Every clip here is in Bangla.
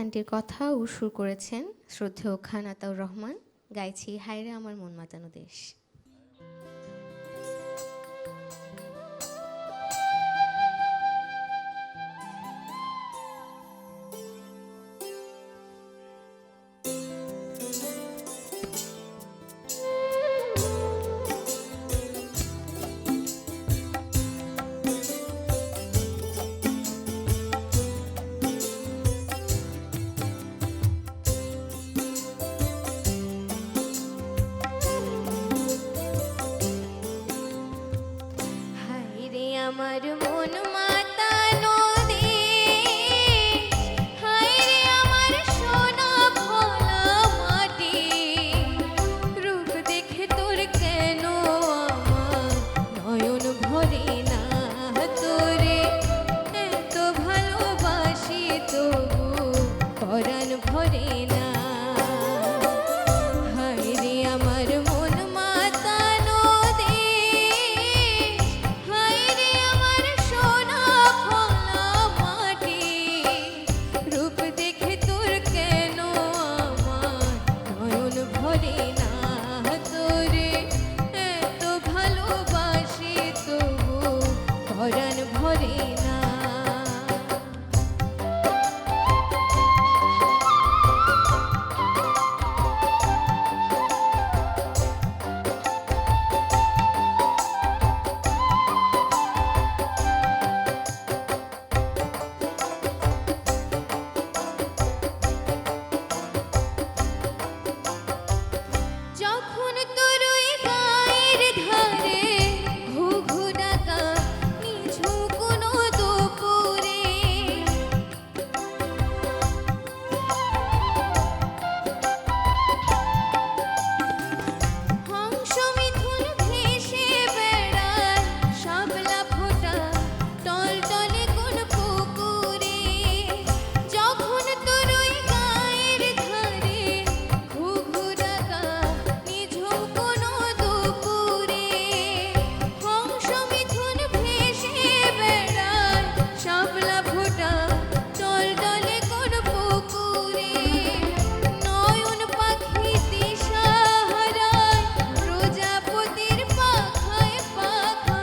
গানটির কথা ও সুর করেছেন শ্রদ্ধেয় খান আতাউর রহমান। গাইছি হায়রে আমার মন মাতানো দেশ। আমার মন মাতানো দেশ, হায়রে আমার সোনা ভোলা মাটি, রূপ দেখে তোর কেন আমার নয়ন ভরে না, তোরে এত ভালোবাসি তবু পরাণ ভরে না। হায়রে আমার মন মাতানো দেশ, হায়রে আমার সোনা ভোলা মাটি, রূপ দেখে তোর কেন আমার নয়ন ভরে না, তোরে এত ভালোবাসি তবু পরাণ ভরে না। যখন তোর ওই গায়ের ধারে ঘুঘু ডাকা নিঝুম কোনো দুপুরে, হংস মিথুন ভেসে বেড়ায় শাপলা ফোটা টলটলে কোন পুকুরে, যখন তোর ওই গায়ের ধারে ঘুঘু ডাকা নিঝুম কোনো দুপুরে, হংস মিথুন ভেসে বেড়ায় শাপলা ফোটা টলটলে কোন পুকুরে, নয়ন পাখি দিশা হারায় প্রজাপতির পাখায় পাখা,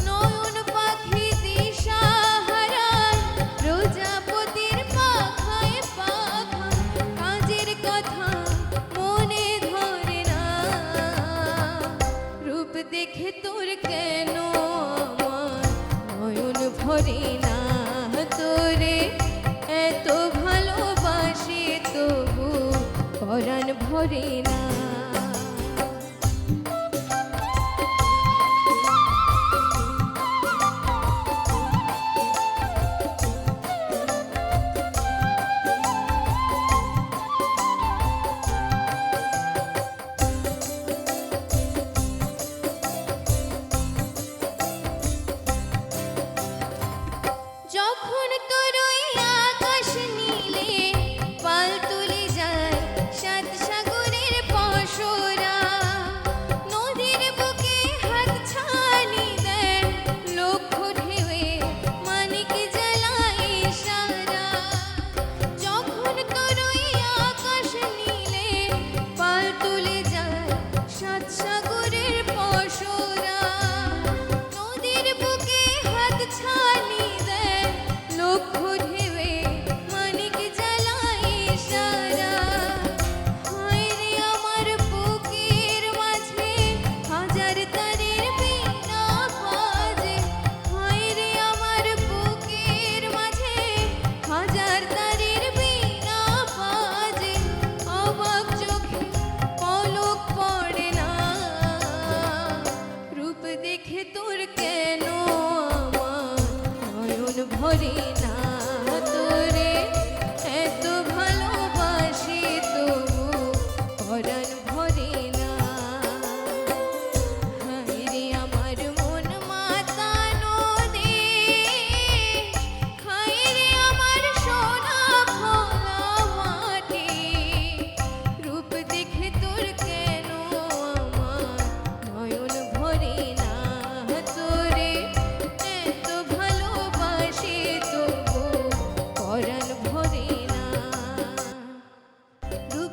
নয়ন পাখি দিশা হারায় প্রজাপতির পাখায় পাখা, কাজের কথা মনে ধরে না, রূপ দেখে তোর কেন আমার নয়ন ভরে না, তোরে এত ভালোবাসি তবু পরাণ ভরে না। যখন তোর ওই আকাশ নীলে পাল তুলে যায় সাত সাগরের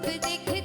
দেখে